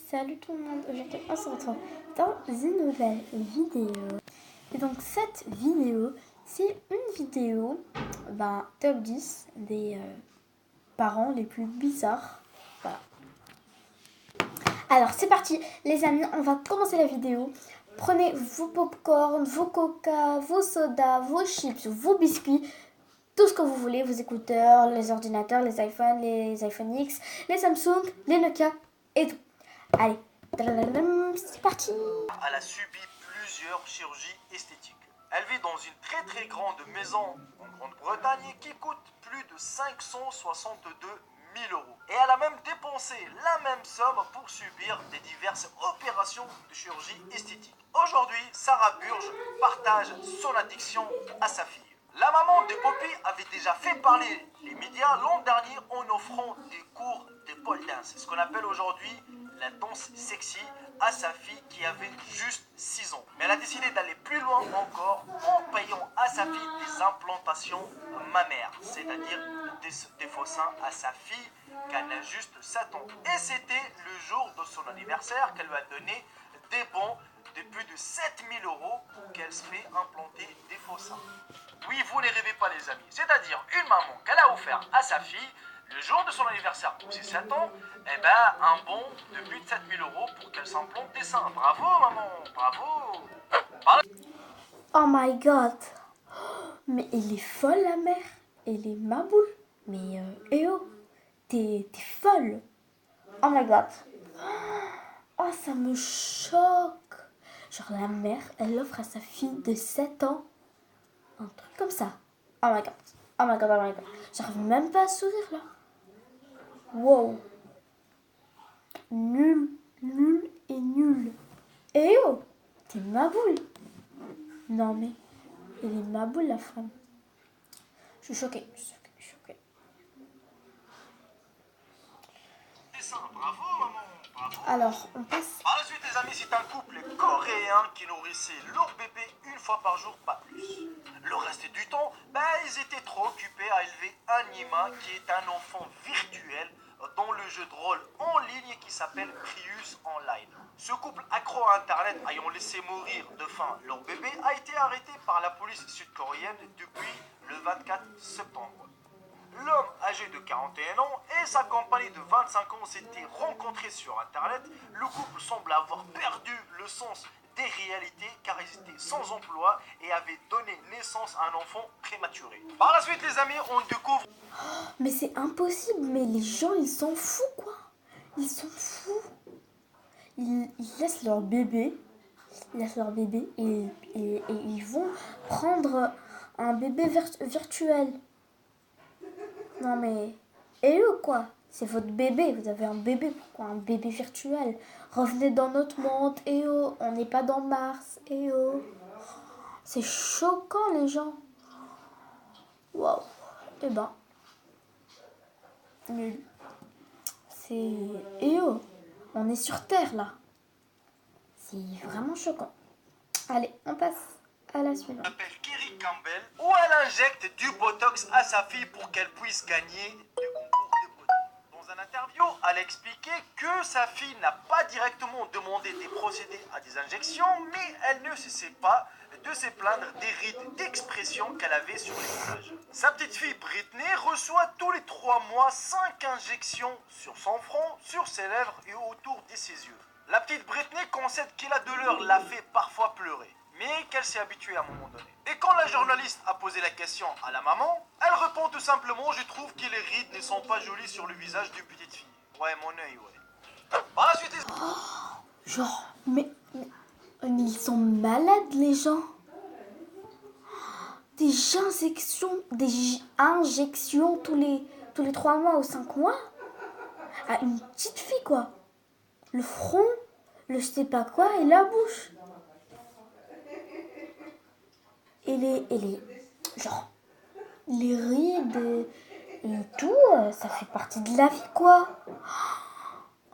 Salut tout le monde, aujourd'hui on se retrouve dans une nouvelle vidéo. Et donc cette vidéo, c'est une vidéo top 10 des parents les plus bizarres. Voilà. Alors c'est parti les amis, on va commencer la vidéo. Prenez vos popcorn, vos coca, vos sodas, vos chips, vos biscuits, tout ce que vous voulez, vos écouteurs, les ordinateurs, les iPhones, les iPhone X, les Samsung, les Nokia et tout. Allez, c'est parti. Elle a subi plusieurs chirurgies esthétiques. Elle vit dans une très grande maison en Grande-Bretagne qui coûte plus de 562 000 euros. Et elle a même dépensé la même somme pour subir des diverses opérations de chirurgie esthétique. Aujourd'hui, Sarah Burge partage son addiction à sa fille. La maman de Poppy avait déjà fait parler les médias l'an dernier en offrant des cours de pole dance, ce qu'on appelle aujourd'hui la danse sexy, à sa fille qui avait juste 6 ans. Mais elle a décidé d'aller plus loin encore en payant à sa fille des implantations mammaires, c'est-à-dire des faux seins à sa fille qu'elle a juste 7 ans. Et c'était le jour de son anniversaire qu'elle lui a donné des bons de plus de 7 000 euros pour qu'elle se fait implanter des faux seins. Oui, vous ne rêvez pas les amis, c'est-à-dire une maman qu'elle a offert à sa fille le jour de son anniversaire pour ses 7 ans, un bon de plus de 7 000 euros pour qu'elle s'implante des seins. Bravo maman, bravo. Oh my god. Mais elle est folle la mère. Elle est ma boule. Mais t'es folle. Oh my god. Oh, ça me choque. Genre la mère, elle offre à sa fille de 7 ans un truc comme ça. Oh my god. Oh my god, oh my god. J'arrive même pas à sourire là. Wow. Nul, nul et nul. Eh oh, t'es ma boule. Non mais, elle est ma boule la femme. Je suis choquée. Bravo maman, bravo. Alors, on passe. Par la suite les amis, c'est un couple coréen qui nourrissait leur bébé une fois par jour, pas plus. Le reste du temps, ils étaient trop occupés à élever Anima, qui est un enfant virtuel dans le jeu de rôle en ligne qui s'appelle Prius Online. Ce couple accro à internet ayant laissé mourir de faim leur bébé a été arrêté par la police sud-coréenne depuis le 24 septembre. L'homme âgé de 41 ans et sa compagne de 25 ans s'étaient rencontrés sur internet. Le couple semble avoir perdu le sens des réalités car ils étaient sans emploi et avaient donné naissance à un enfant prématuré. Par la suite les amis, on découvre... Mais c'est impossible, mais les gens ils s'en foutent quoi. Ils s'en foutent. Ils laissent leur bébé. Et ils vont prendre un bébé virtuel. Non mais, et eux quoi? C'est votre bébé, vous avez un bébé, pourquoi un bébé virtuel? Revenez dans notre monde, et oh, on n'est pas dans Mars, et oh. C'est choquant les gens. Waouh. Eh ben, nul. C'est, et oh, on est sur Terre là. C'est vraiment choquant. Allez, on passe à la suivante. Elle s'appelle Kerry Campbell, où elle injecte du botox à sa fille pour qu'elle puisse gagner des concours de beauté. Dans un interview, elle a expliqué que sa fille n'a pas directement demandé des procédés à des injections, mais elle ne cessait pas de se plaindre des rides d'expression qu'elle avait sur les visages. Sa petite fille Britney reçoit tous les 3 mois 5 injections sur son front, sur ses lèvres et autour de ses yeux. La petite Britney concède que la douleur l'a fait parfois pleurer, mais qu'elle s'est habituée à un moment donné. Et quand la journaliste a posé la question à la maman, elle répond tout simplement: je trouve que les rides ne sont pas jolies sur le visage d'une petite fille. Ouais, mon œil, ouais. Par la suite, Genre, mais ils sont malades les gens. Des injections tous les 3 mois ou 5 mois à une petite fille quoi. Le front, le je sais pas quoi et la bouche. Genre, les rides et tout, ça fait partie de la vie quoi.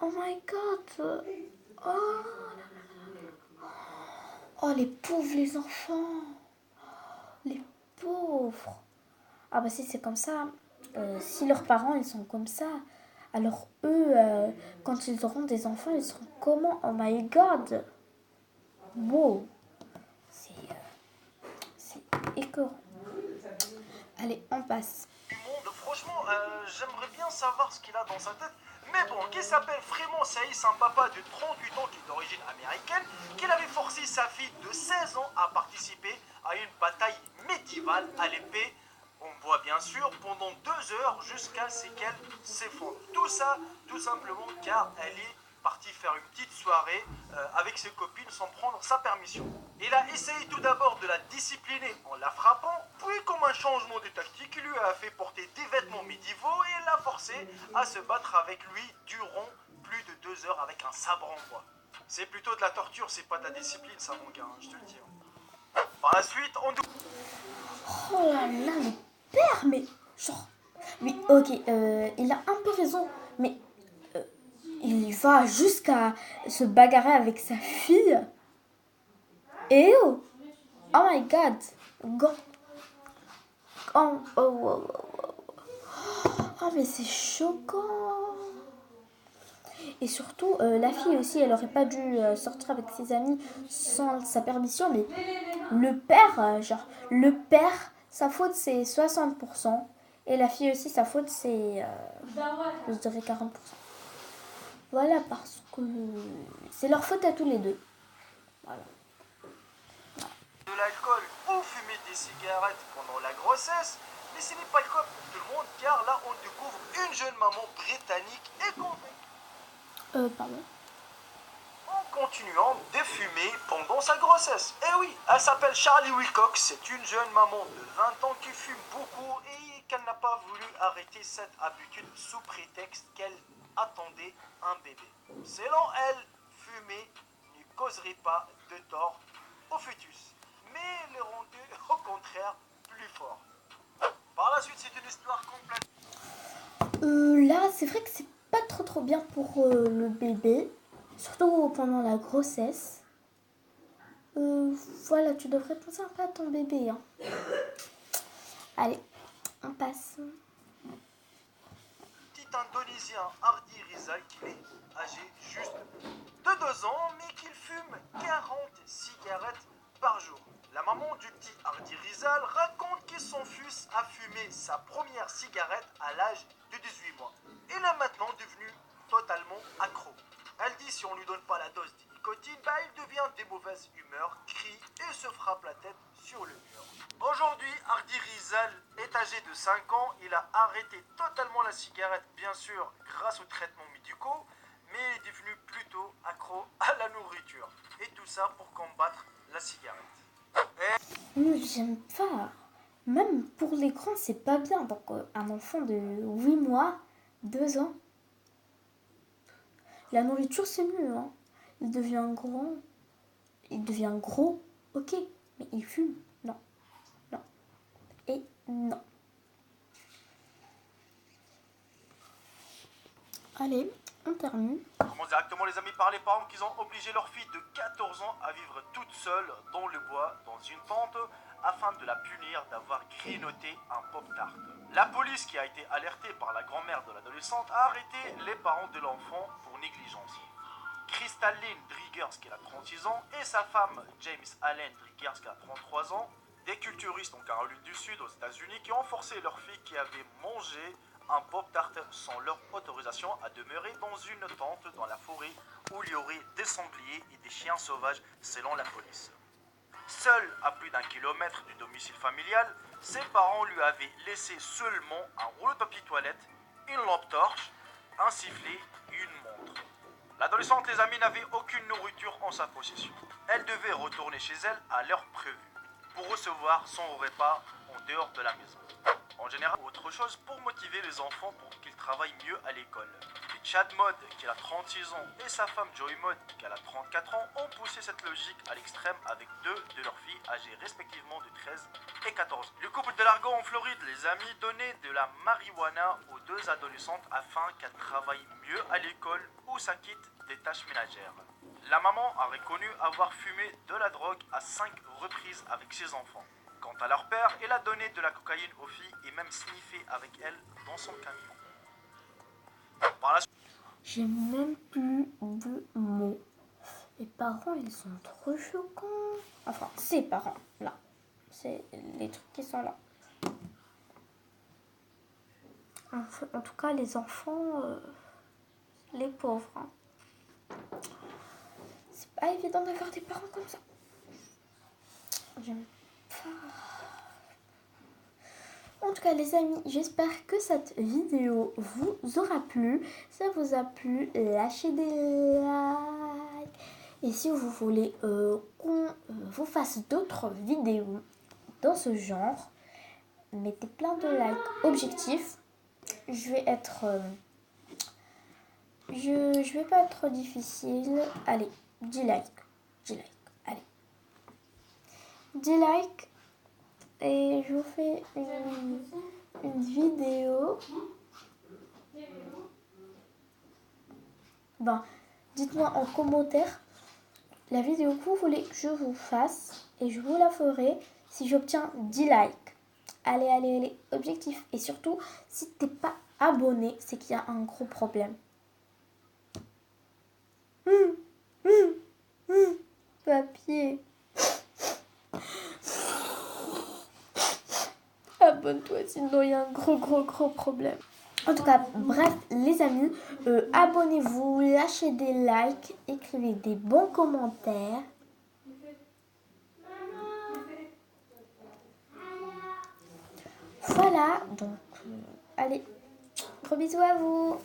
Oh my god. Oh les pauvres les enfants. Les pauvres. Ah bah si c'est comme ça. Si leurs parents ils sont comme ça, Alors eux, quand ils auront des enfants, ils seront comment? Oh my god! Wow! C'est écœurant. Allez, on passe. Du monde, franchement, j'aimerais bien savoir ce qu'il a dans sa tête. Mais bon, qui s'appelle Fremont Saïs, un papa de 38 ans qui est d'origine américaine, qu'il avait forcé sa fille de 16 ans à participer à une bataille médiévale à l'épée. On voit bien sûr pendant 2 heures jusqu'à ce qu'elle s'effondre. Tout ça, tout simplement car elle est partie faire une petite soirée avec ses copines sans prendre sa permission. Il a essayé tout d'abord de la discipliner en la frappant, puis comme un changement de tactique, il lui a fait porter des vêtements médiévaux et l'a forcé à se battre avec lui durant plus de 2 heures avec un sabre en bois. C'est plutôt de la torture, c'est pas de la discipline ça mon gars, hein, je te le dis. Par la suite, on... Oh là là, le père, mais genre... Mais ok, il a un peu raison, mais il va jusqu'à se bagarrer avec sa fille. Et oh my god, oh mais c'est choquant. Et surtout, la fille aussi, elle aurait pas dû sortir avec ses amis sans sa permission, mais le père, le père, sa faute c'est 60%, et la fille aussi, sa faute c'est, je dirais 40%. Voilà, parce que c'est leur faute à tous les deux. Voilà. De l'alcool ou fumer des cigarettes pendant la grossesse, mais ce n'est pas le cas pour tout le monde car là on découvre une jeune maman britannique et convaincue. Pardon. En continuant de fumer pendant sa grossesse. Eh oui, elle s'appelle Charlie Wilcox, c'est une jeune maman de 20 ans qui fume beaucoup et qu'elle n'a pas voulu arrêter cette habitude sous prétexte qu'elle attendait un bébé. Selon elle, fumer ne causerait pas de tort au fœtus, mais les rendait au contraire plus fort. Par la suite, c'est une histoire complète. Là, c'est vrai que c'est pas trop bien pour le bébé, surtout pendant la grossesse. Voilà, tu devrais penser un peu à ton bébé. Hein. Allez, on passe. Petit Indonésien Hardy Rizal qui est âgé juste de 2 ans, mais qu'il fume 40 cigarettes par jour. La maman du petit Hardy Rizal raconte que son fils a fumé sa première cigarette à l'âge de 18 mois. Il est maintenant devenu totalement accro. Elle dit si on lui donne pas la dose de nicotine, il devient de mauvaise humeur, crie et se frappe la tête sur le mur. Aujourd'hui, Hardy Rizal est âgé de 5 ans. Il a arrêté totalement la cigarette, bien sûr, grâce aux traitements médicaux, mais il est devenu plutôt accro à la nourriture. Et tout ça pour combattre la cigarette. J'aime pas. Même pour les grands, c'est pas bien. Donc, un enfant de 8 mois, 2 ans, la nourriture, c'est mieux. Hein. Il devient grand. Il devient gros. Ok. Mais il fume. Non. Non. Et non. Allez, on termine. On commence directement les amis par les parents qui ont obligé leur fille de 14 ans à vivre toute seule dans le bois, dans une tente, afin de la punir d'avoir grignoté un pop-tart. La police qui a été alertée par la grand-mère de l'adolescente a arrêté les parents de l'enfant pour négligence. Kristalline Driggers qui a 36 ans et sa femme James Allen Driggers qui a 33 ans, des culturistes en Caroline du Sud aux États-Unis qui ont forcé leur fille qui avait mangé un pop-tart sans leur autorisation à demeurer dans une tente dans la forêt où il y aurait des sangliers et des chiens sauvages selon la police. Seul à plus d'1 kilomètre du domicile familial, ses parents lui avaient laissé seulement un rouleau de papier toilette, une lampe torche, un sifflet et une montre. L'adolescente, les amis, n'avait aucune nourriture en sa possession. Elle devait retourner chez elle à l'heure prévue pour recevoir son repas en dehors de la maison. En général, autre chose pour motiver les enfants pour qu'ils travaillent mieux à l'école. Et Chad Mode, qui a 36 ans, et sa femme Joey Mode, qui a 34 ans, ont poussé cette logique à l'extrême avec 2 de leurs filles âgées respectivement de 13 et 14. Le couple de Largo en Floride, les amis, donnait de la marijuana aux 2 adolescentes afin qu'elles travaillent mieux à l'école ou s'acquittent des tâches ménagères. La maman a reconnu avoir fumé de la drogue à 5 reprises avec ses enfants. Quant à leur père, il a donné de la cocaïne aux filles et même sniffé avec elles dans son camion. Par J'ai même plus de mots. Les parents, ils sont trop choquants. Enfin, ces parents, là. C'est les trucs qui sont là. En tout cas, les enfants, les pauvres. Hein. C'est pas évident d'avoir des parents comme ça. J'aime pas. En tout cas, les amis, j'espère que cette vidéo vous aura plu. Si ça vous a plu, lâchez des likes. Et si vous voulez qu'on vous fasse d'autres vidéos dans ce genre, mettez plein de likes objectifs. Je vais être... je vais pas être difficile. Allez, 10 likes. 10 likes. Allez. 10 likes. Et je vous fais une vidéo. Ben, dites-moi en commentaire la vidéo que vous voulez que je vous fasse. Et je vous la ferai si j'obtiens 10 likes. Allez, allez, allez. Objectif. Et surtout, si t'es pas abonné, c'est qu'il y a un gros problème. Papier. Abonne-toi, sinon il y a un gros problème. En tout cas, bref, les amis, abonnez-vous, lâchez des likes, écrivez des bons commentaires. Voilà, donc, allez, gros bisous à vous.